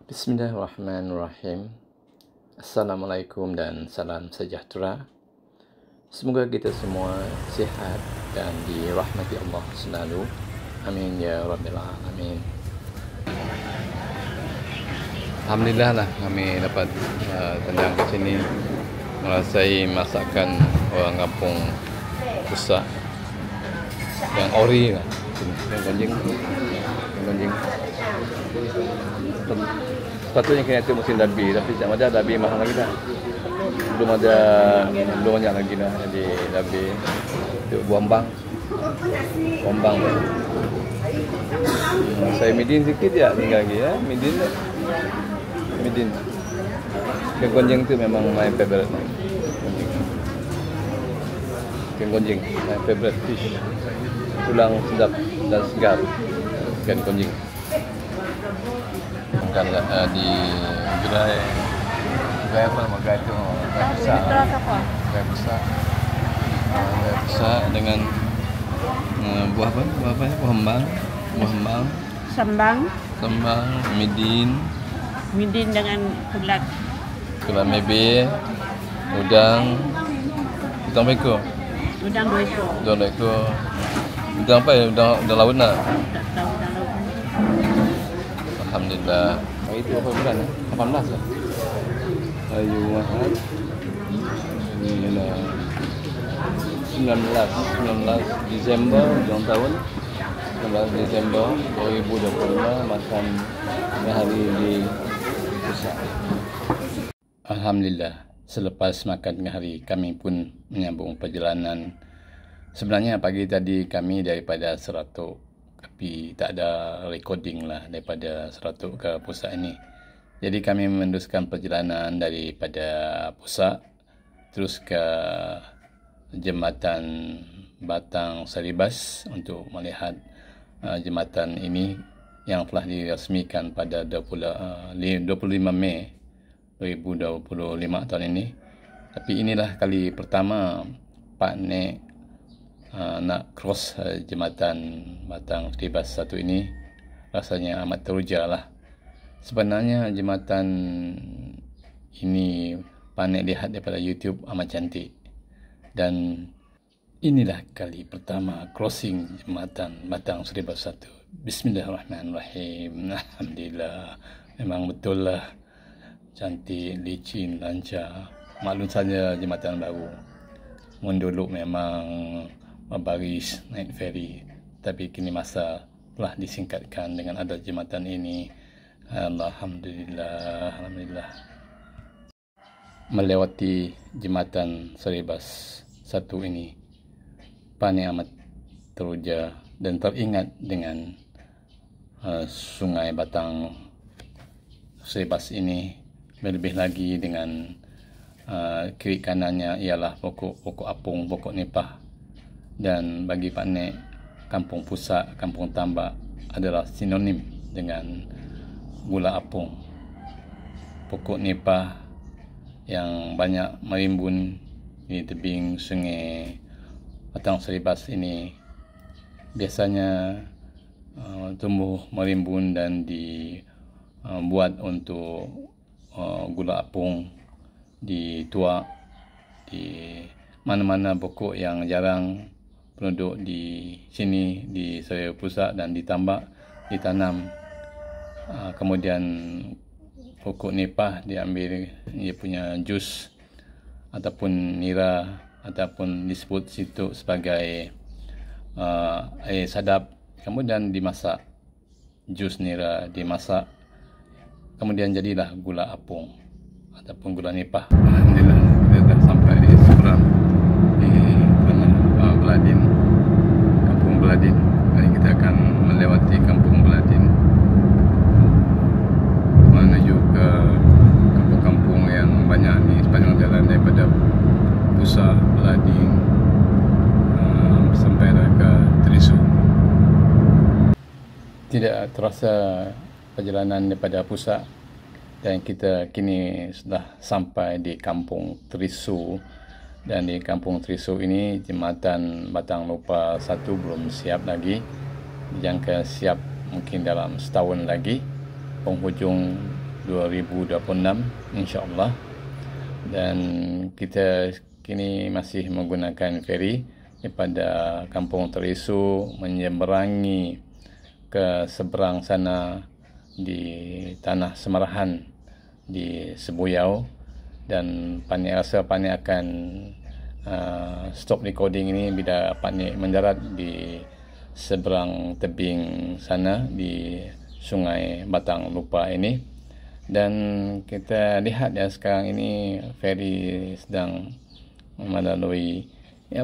Bismillahirrahmanirrahim. Assalamualaikum dan salam sejahtera. Semoga kita semua sihat dan dirahmati Allah selalu. Amin ya Rabbil Alamin. Alhamdulillah lah kami dapat tendang ke sini merasai masakan orang kampung Pusak yang ori lah. Yang gonjing. Sepatutnya kena tu musim dabi, tapi tak ada dabi mahal lagi dah. Belum banyak lagi dah jadi dabi. Tu buambang. Saya midin sikit ya tinggal lagi ya. Midin. Gonjing tu memang my favorite. Gonjing my favorite fish. Tulang sedap dan segar ikan gonjing. Makan di gerai apa makan itu gerai besar dengan buah hembang sambang midin dengan kulat mebe udang beko udang 2 ekor udang apa ya udang laut nak. tak tahu udang laut. Alhamdulillah. Itu berapa bulan? 18 lah. Ayu Mahat. Ini lah 19 Disember hujung tahun. 19 Disember 2025 makan hari di Pusak. Alhamdulillah. Selepas makan tengah hari kami pun menyambung perjalanan. Sebenarnya pagi tadi kami daripada Seratuk, tapi tak ada recording lah daripada Seratuk ke Pusak ini. Jadi kami meneruskan perjalanan daripada Pusak terus ke Jembatan Batang Saribas untuk melihat jembatan ini yang telah diresmikan pada 25 Mei 2025 tahun ini. Tapi inilah kali pertama Pak Nek nak cross jembatan Batang Saribas satu ini. Rasanya amat teruja lah. Sebenarnya jembatan ini Pak Nek lihat daripada YouTube amat cantik. Dan inilah kali pertama crossing jembatan Batang Saribas satu. Bismillahirrahmanirrahim. Alhamdulillah. Memang betul lah. Cantik, licin, lancar. Maklum saja jembatan baru. Dulu memang berbaris naik feri, tapi kini masa telah disingkatkan dengan ada jembatan ini. Alhamdulillah. Melewati jembatan Saribas satu ini, Pani amat teruja dan teringat dengan sungai Batang Saribas ini. Lebih lagi dengan kiri kanannya ialah pokok apung, pokok nipah. Dan bagi Pak Nek, Kampung Pusak, Kampung Tambak adalah sinonim dengan gula apung. Pokok nipah yang banyak merimbun di tebing sungai Batang Saribas ini biasanya tumbuh merimbun dan dibuat untuk gula apung dituak di mana-mana pokok yang jarang penduduk di sini di Saribas Pusak dan di Tambak ditanam. Kemudian pokok nipah diambil dia punya jus ataupun nira ataupun disebut situ sebagai air sadap, kemudian dimasak. Jus nira dimasak, kemudian jadilah gula apung ataupun gula nipah. Alhamdulillah kita dah sampai di seberang di Beladin, Kampung Beladin. Hari kita akan melewati Kampung Beladin menuju ke kampung-kampung yang banyak di sepanjang jalan daripada Pusak, Beladin sampai ke Terisu. Tidak terasa perjalanan daripada Pusak dan kita kini sudah sampai di Kampung Terisu. Dan di Kampung Terisu ini jembatan Batang Lupa 1 belum siap lagi. Dijangka siap mungkin dalam setahun lagi. Penghujung 2026 insya-Allah. Dan kita kini masih menggunakan feri daripada Kampung Terisu menyeberangi ke seberang sana di Tanah Semarahan di Sebuyau. Dan Panik rasa Panik akan stop recording ini bila Panik mendarat di seberang tebing sana di Sungai Batang Lupa ini. Dan kita lihat ya sekarang ini feri sedang melalui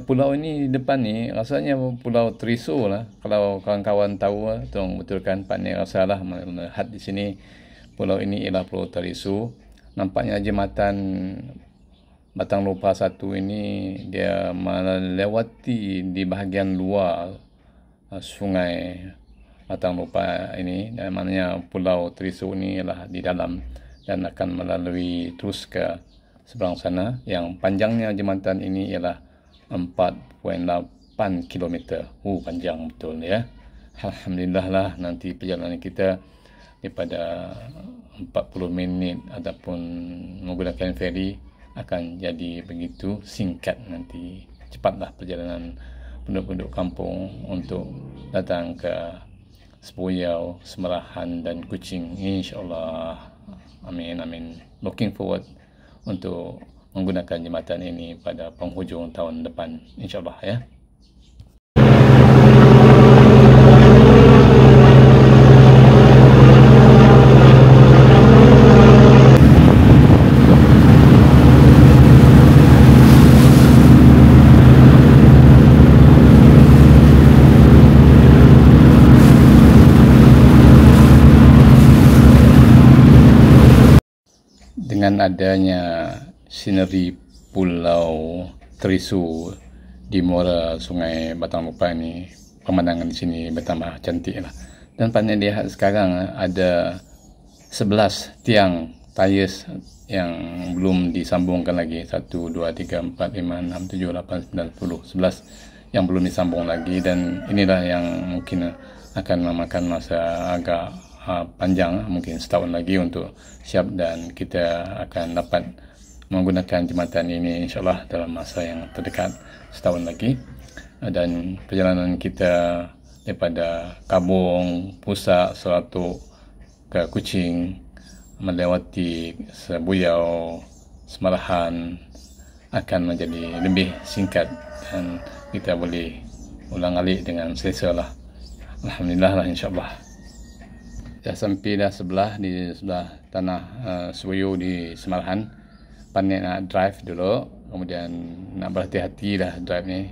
pulau ini. Depan ni rasanya Pulau Terisu lah. Kalau kawan-kawan tahu, tolong betulkan. Panik rasalah melihat di sini pulau ini ialah Pulau Terisu. Nampaknya jembatan Batang Lupa 1 ini dia melewati di bahagian luar Sungai Batang Lupa ini, dan maknanya Pulau Terisu ini ialah di dalam dan akan melalui terus ke seberang sana, yang panjangnya jembatan ini ialah 4.8 km. Panjang betul ya. Alhamdulillah lah, nanti perjalanan kita daripada 40 minit ataupun menggunakan feri akan jadi begitu singkat. Nanti cepatlah perjalanan penduduk-penduduk kampung untuk datang ke Sebuyau, Semarahan dan Kuching, insya-Allah. Amin amin. Looking forward untuk menggunakan jembatan ini pada penghujung tahun depan, insya-Allah ya. Dengan adanya sineri Pulau Terisu di muara Sungai Batang Lupa ini, pemandangan di sini bertambah cantik lah. Dan Panik lihat sekarang ada 11 tiang tayus yang belum disambungkan lagi. 1, 2, 3, 4, 5, 6, 7, 8, 9, 10, 11 yang belum disambung lagi. Dan inilah yang mungkin akan memakan masa agak panjang, mungkin setahun lagi untuk siap, dan kita akan dapat menggunakan jembatan ini insya-Allah dalam masa yang terdekat, setahun lagi. Dan perjalanan kita daripada Kabung, Pusak, Seratuk ke Kuching, melewati Sebuyau, Semarahan akan menjadi lebih singkat dan kita boleh ulang-alik dengan selesa lah. Alhamdulillah lah, insya-Allah. Dah sampai dah di sebelah tanah Sebuyau di Semarahan. Panik nak drive dulu, kemudian nak berhati-hati dah drive ni.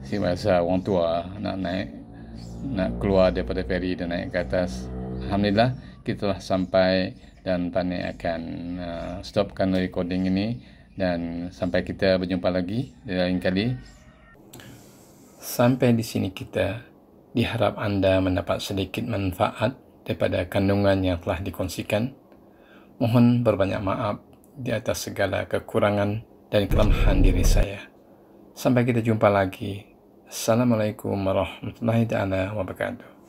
Si biasa orang tua nak keluar daripada feri dan naik ke atas. Alhamdulillah kita telah sampai, dan Panik akan stopkan recording ini, dan sampai kita berjumpa lagi di lain kali. Sampai di sini kita diharap anda mendapat sedikit manfaat daripada kandungan yang telah dikongsikan. Mohon berbanyak maaf di atas segala kekurangan dan kelemahan diri saya. Sampai kita jumpa lagi. Assalamualaikum warahmatullahi wabarakatuh.